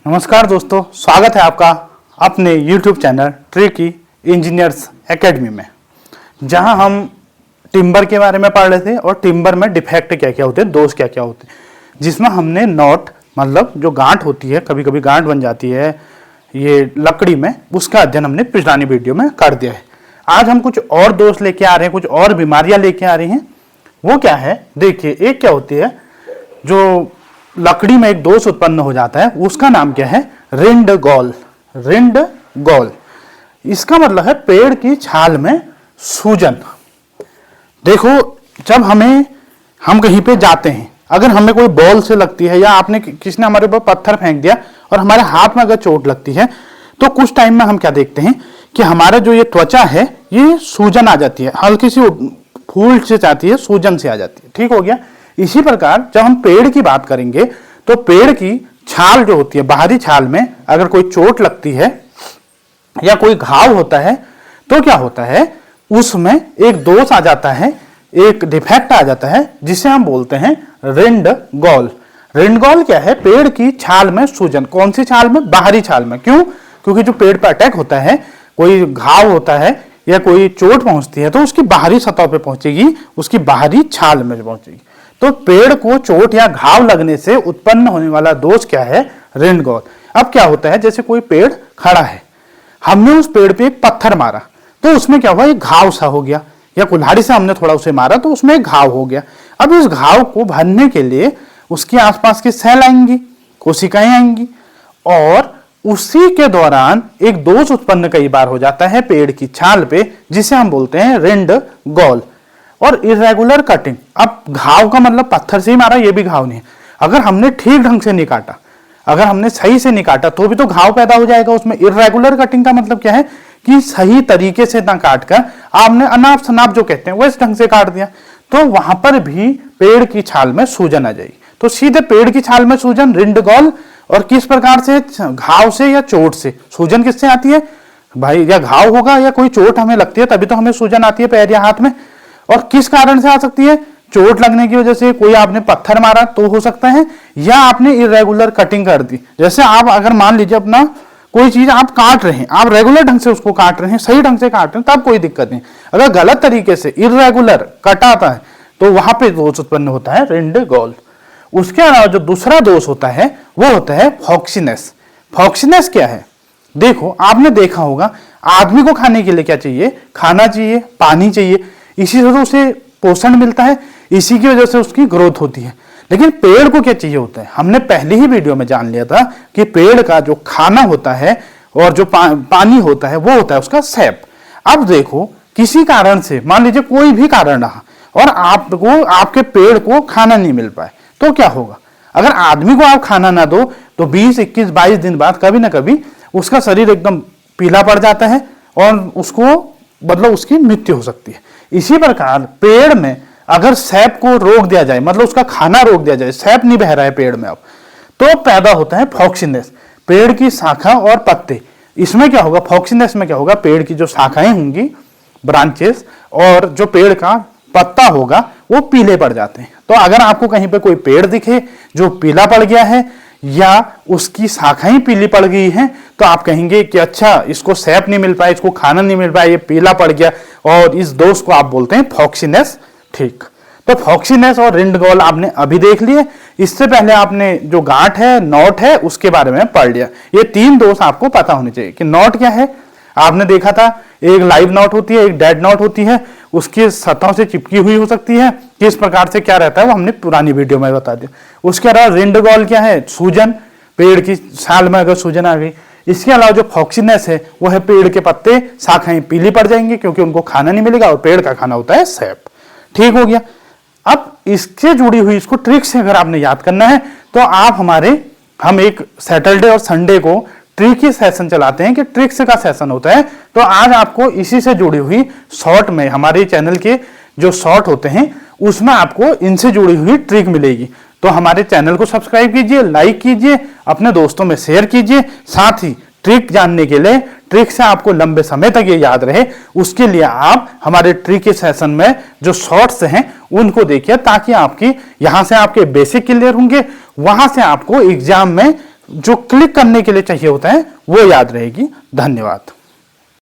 नमस्कार दोस्तों, स्वागत है आपका अपने YouTube channel tricky engineers academy में, जहां हम टिम्बर के बारे में पढ़ रहे थे और टिम्बर में डिफेक्ट क्या क्या होते हैं, दोष क्या क्या होते हैं, जिसमें हमने नॉट मतलब जो गांठ होती है, कभी कभी गांठ बन जाती है ये लकड़ी में, उसका अध्ययन हमने पिछली वीडियो में कर दिया है। आज हम कुछ और दोष लेके आ रहे हैं, कुछ और बीमारियां लेके आ रही हैं। वो क्या है, देखिए, एक क्या होती है, जो लकड़ी में एक दोष उत्पन्न हो जाता है, उसका नाम क्या है, रिंडगॉल। रिंडगॉल इसका मतलब है पेड़ की छाल में सूजन। देखो, जब हम कहीं पे जाते हैं, अगर हमें कोई बॉल से लगती है या आपने किसी ने हमारे ऊपर पत्थर फेंक दिया और हमारे हाथ में अगर चोट लगती है, तो कुछ टाइम में हम क्या देखते हैं कि हमारा जो ये त्वचा है ये सूजन आ जाती है, हल्की सी फूल से जाती है, सूजन से आ जाती है। ठीक हो गया। इसी प्रकार जब हम पेड़ की बात करेंगे तो पेड़ की छाल जो होती है, बाहरी छाल में अगर कोई चोट लगती है या कोई घाव होता है, तो क्या होता है, उसमें एक दोष आ जाता है, एक डिफेक्ट आ जाता है, जिसे हम बोलते हैं रिंडगॉल। रिंडगॉल क्या है, पेड़ की छाल में सूजन। कौन सी छाल में? बाहरी छाल में। क्यों? क्योंकि जो पेड़ पर अटैक होता है, कोई घाव होता है या कोई चोट पहुंचती है, तो उसकी बाहरी सतह पे पहुंचेगी, उसकी बाहरी छाल में पहुंचेगी। तो पेड़ को चोट या घाव लगने से उत्पन्न होने वाला दोष क्या है, रिंडगॉल। अब क्या होता है, जैसे कोई पेड़ खड़ा है, हमने उस पेड़ पे एक पत्थर मारा, तो उसमें क्या हुआ, एक घाव सा हो गया, या कुल्हाड़ी से हमने थोड़ा उसे मारा तो उसमें एक घाव हो गया। अब इस घाव को भरने के लिए उसके आसपास की सेल आएंगी, कोशिकाएं आएंगी, और उसी के दौरान एक दोष उत्पन्न कई बार हो जाता है पेड़ की छाल पे, जिसे हम बोलते हैं रिंडगॉल। और इरेगुलर कटिंग, अब घाव का मतलब पत्थर से ही मारा, ये भी घाव नहीं है। अगर हमने ठीक ढंग से नहीं काटा, अगर हमने सही से नहीं काटा, तो भी तो घाव पैदा हो जाएगा उसमें। इरेगुलर कटिंग का मतलब क्या है कि सही तरीके से ना काट कर आपने अनाप शनाप जो कहते हैं वैसे ढंग से काट दिया, तो वहां पर भी पेड़ की छाल में सूजन आ जाएगी। तो सीधे पेड़ की छाल में सूजन, रिंडगॉल। और किस प्रकार से? घाव से या चोट से। सूजन किससे आती है भाई? या घाव होगा या कोई चोट हमें लगती है, तभी तो हमें सूजन आती है पैर या हाथ में। और किस कारण से आ सकती है? चोट लगने की वजह से, कोई आपने पत्थर मारा तो हो सकता है, या आपने इरेगुलर कटिंग कर दी। जैसे आप अगर मान लीजिए अपना कोई चीज आप काट रहे हैं, आप रेगुलर ढंग से उसको काट रहे हैं, सही ढंग से काट रहे हैं, तब कोई दिक्कत नहीं। अगर गलत तरीके से इरेगुलर कटाता है तो वहां पे दोष उत्पन्न होता है रिंडगॉल। उसके अलावा जो दूसरा दोष होता है वो होता है फॉक्सीनेस। फॉक्सीनेस क्या है? देखो, आपने देखा होगा आदमी को खाने के लिए क्या चाहिए? खाना चाहिए, पानी चाहिए, इसी से तो उसे पोषण मिलता है, इसी की वजह से उसकी ग्रोथ होती है। लेकिन पेड़ को क्या चाहिए होता है? हमने पहले ही वीडियो में जान लिया था कि पेड़ का जो खाना होता है और जो पानी होता है वो होता है उसका सैप। अब देखो, किसी कारण से, मान लीजिए कोई भी कारण रहा और आपको आपके पेड़ को खाना नहीं मिल पाए, तो क्या होगा? अगर आदमी को आप खाना ना दो तो 20, 21, 22 दिन बाद कभी ना कभी उसका शरीर एकदम पीला पड़ जाता है और उसको मतलब उसकी मृत्यु हो सकती है। इसी प्रकार पेड़ में अगर सैप को रोक दिया जाए, मतलब उसका खाना रोक दिया जाए, सैप नहीं बह रहा है पेड़ में अब, तो पैदा होता है फॉक्सीनेस। पेड़ की शाखा और पत्ते, इसमें क्या होगा, फॉक्सीनेस में क्या होगा, पेड़ की जो शाखाएं होंगी, ब्रांचेस, और जो पेड़ का पत्ता होगा वो पीले पड़ जाते हैं। तो अगर आपको कहीं पे कोई पेड़ दिखे जो पीला पड़ गया है या उसकी शाखाएं पीली पड़ गई हैं, तो आप कहेंगे कि अच्छा, इसको सैप नहीं मिल पाया, इसको खाना नहीं मिल पाया, ये पीला पड़ गया, और इस दोष को आप बोलते हैं फॉक्सीनेस। ठीक, तो फॉक्सीनेस और रिंडगॉल आपने अभी देख लिए। इससे पहले आपने जो गांठ है, नॉट है, उसके बारे में पढ़ लिया। ये 3 दोष आपको पता होने चाहिए कि नॉट क्या है। आपने देखा था, एक लाइव नॉट होती है, एक डेड नॉट होती है, उसकी सतहों से चिपकी हुई हो सकती है, किस प्रकार से क्या रहता है वो हमने पुरानी वीडियो में बता दिया। उसके अलावा रिंडगॉल क्या है, सूजन, पेड़ की छाल में अगर सूजन आ गई। इसके अलावा जो फॉक्सीनेस है वो है पेड़ के पत्ते, शाखाएं पीली पड़ जाएंगी क्योंकि उनको खाना नहीं मिलेगा, और पेड़ का खाना होता है सैप। ठीक हो गया। अब इससे जुड़ी हुई इसको ट्रिक से अगर आपने याद करना है तो आप हम एक सैटरडे और संडे को ट्रिकी सेशन चलाते हैं कि ट्रिक्स का सेशन होता है। तो आज आपको इसी से जुड़ी हुई शॉर्ट में, हमारे चैनल के जो शॉर्ट होते हैं उसमें आपको इनसे जुड़ी हुई ट्रिक मिलेगी। तो हमारे चैनल को सब्सक्राइब कीजिए, लाइक कीजिए, अपने दोस्तों में शेयर कीजिए। साथ ही ट्रिक जानने के लिए, ट्रिक से आपको लंबे समय तक ये याद रहे, उसके लिए आप हमारे ट्रिक के सेशन में जो शॉर्ट्स हैं उनको देखिए, ताकि आपकी यहां से आपके बेसिक क्लियर होंगे, वहां से आपको एग्जाम में जो क्लिक करने के लिए चाहिए होता है वो याद रहेगी। धन्यवाद।